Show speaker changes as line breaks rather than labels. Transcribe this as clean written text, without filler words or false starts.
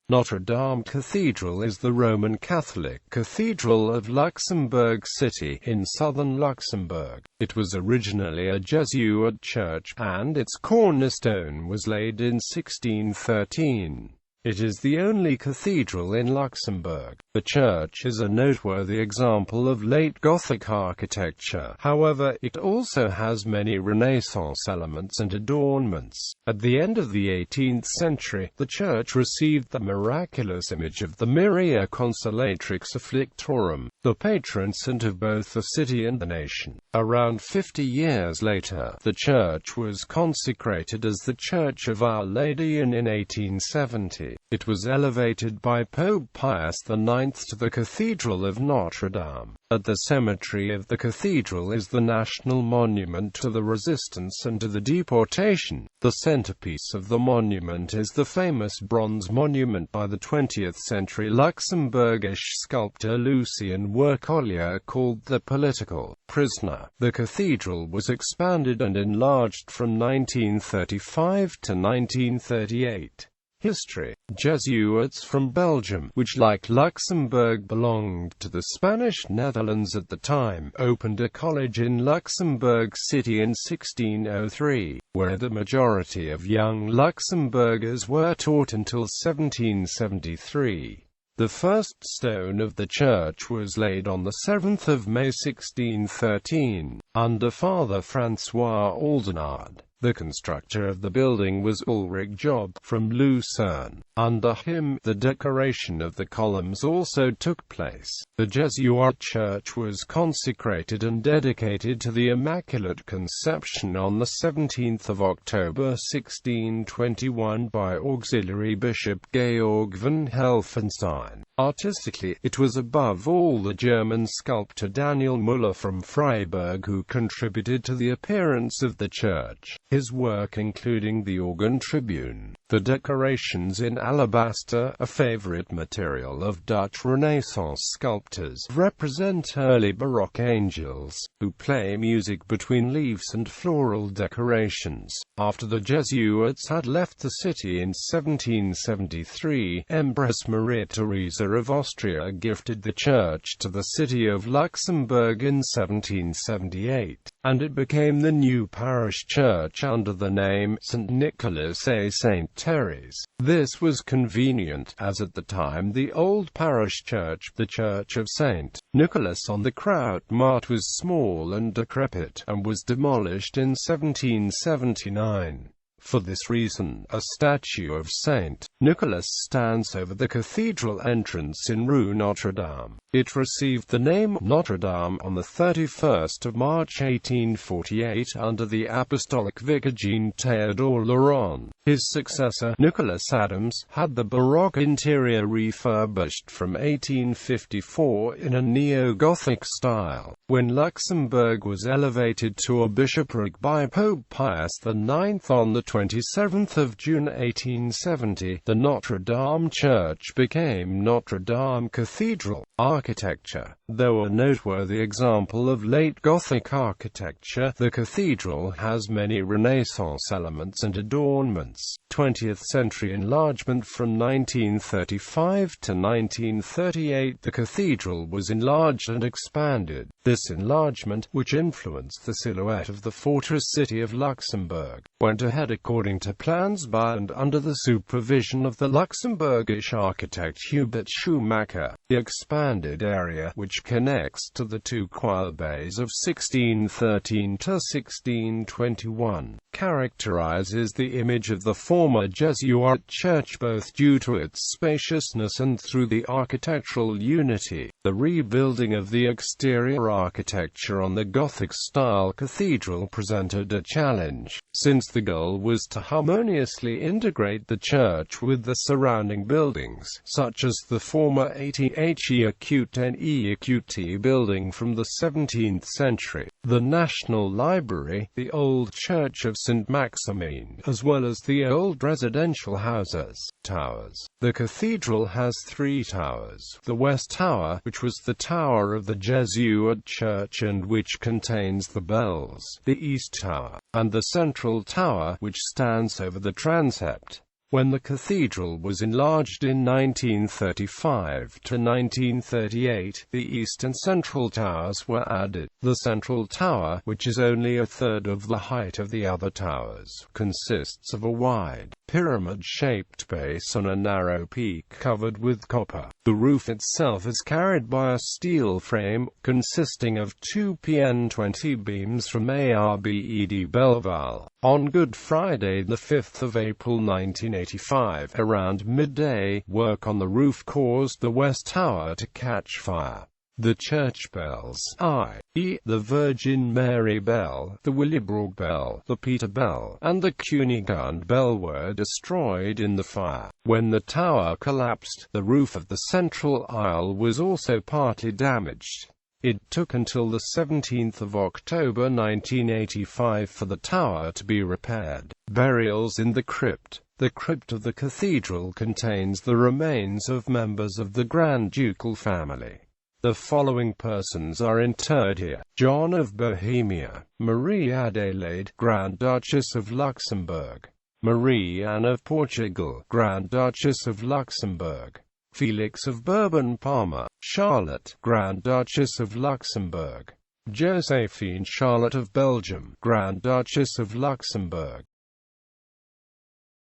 Notre-Dame Cathedral is the Roman Catholic cathedral of Luxembourg City, in southern Luxembourg. It was originally a Jesuit church, and its cornerstone was laid in 1613. It is the only cathedral in Luxembourg. The church is a noteworthy example of late Gothic architecture. However, it also has many Renaissance elements and adornments. At the end of the 18th century, the church received the miraculous image of the Maria Consolatrix Afflictorum, the patron saint of both the city and the nation. Around 50 years later, the church was consecrated as the Church of Our Lady, and in 1870, it was elevated by Pope Pius IX to the Cathedral of Notre-Dame. At the cemetery of the cathedral is the national monument to the resistance and to the deportation. The centerpiece of the monument is the famous bronze monument by the 20th century Luxembourgish sculptor Lucien Worcollier called The Political Prisoner. The cathedral was expanded and enlarged from 1935 to 1938. History. Jesuits from Belgium, which like Luxembourg belonged to the Spanish Netherlands at the time, opened a college in Luxembourg City in 1603, where the majority of young Luxembourgers were taught until 1773. The first stone of the church was laid on the 7th of May 1613, under Father François Aldenard. The constructor of the building was Ulrich Job, from Lucerne. Under him, the decoration of the columns also took place. The Jesuit church was consecrated and dedicated to the Immaculate Conception on the 17th of October 1621 by Auxiliary Bishop Georg von Helfenstein. Artistically, it was above all the German sculptor Daniel Müller from Freiburg who contributed to the appearance of the church. His work including the organ tribune, the decorations in alabaster, a favorite material of Dutch Renaissance sculptors, represent early Baroque angels, who play music between leaves and floral decorations. After the Jesuits had left the city in 1773, Empress Maria Theresa of Austria gifted the church to the city of Luxembourg in 1778, and it became the new parish church under the name St. Nicholas et St. Therese. This was convenient, as at the time the old parish church, the Church of St. Nicholas on the Krautmarkt, was small and decrepit, and was demolished in 1779. For this reason, a statue of Saint Nicholas stands over the cathedral entrance in Rue Notre-Dame. It received the name Notre-Dame on the 31st of March 1848 under the apostolic vicar Jean Théodore Laurent. His successor, Nicholas Adams, had the Baroque interior refurbished from 1854 in a neo-Gothic style. When Luxembourg was elevated to a bishopric by Pope Pius IX on the 27th of June 1870, the Notre-Dame Church became Notre-Dame Cathedral. Architecture. Though a noteworthy example of late Gothic architecture, the cathedral has many Renaissance elements and adornments. 20th century enlargement. From 1935 to 1938, the cathedral was enlarged and expanded. This enlargement, which influenced the silhouette of the fortress city of Luxembourg, went ahead according to plans by and under the supervision of the Luxembourgish architect Hubert Schumacher. The expanded area, which connects to the two choir bays of 1613 to 1621, characterizes the image of the former Jesuit church both due to its spaciousness and through the architectural unity. The rebuilding of the exterior architecture on the Gothic-style cathedral presented a challenge, since the goal was to harmoniously integrate the church with the surrounding buildings, such as the former Acute and EQT building from the 17th century, the National Library, the old Church of St. Maximin, as well as the old residential houses. Towers. The cathedral has three towers. The West Tower, which was the tower of the Jesuit church and which contains the bells, the East Tower, and the Central Tower, which stands over the transept. When the cathedral was enlarged in 1935 to 1938, the east and central towers were added. The central tower, which is only a third of the height of the other towers, consists of a wide, pyramid-shaped base on a narrow peak covered with copper. The roof itself is carried by a steel frame, consisting of two PN20 beams from ARBED Belval. On Good Friday, the 5th of April 1985, around midday, work on the roof caused the west tower to catch fire. The church bells, i.e., the Virgin Mary Bell, the Willibrord Bell, the Peter Bell, and the Kunigund Bell were destroyed in the fire. When the tower collapsed, the roof of the central aisle was also partly damaged. It took until the 17th of October 1985 for the tower to be repaired. Burials in the crypt. The crypt of the cathedral contains the remains of members of the Grand Ducal family. The following persons are interred here: John of Bohemia, Marie Adelaide, Grand Duchess of Luxembourg, Marie Anne of Portugal, Grand Duchess of Luxembourg, Felix of Bourbon-Parma, Charlotte, Grand Duchess of Luxembourg, Josephine Charlotte of Belgium, Grand Duchess of Luxembourg.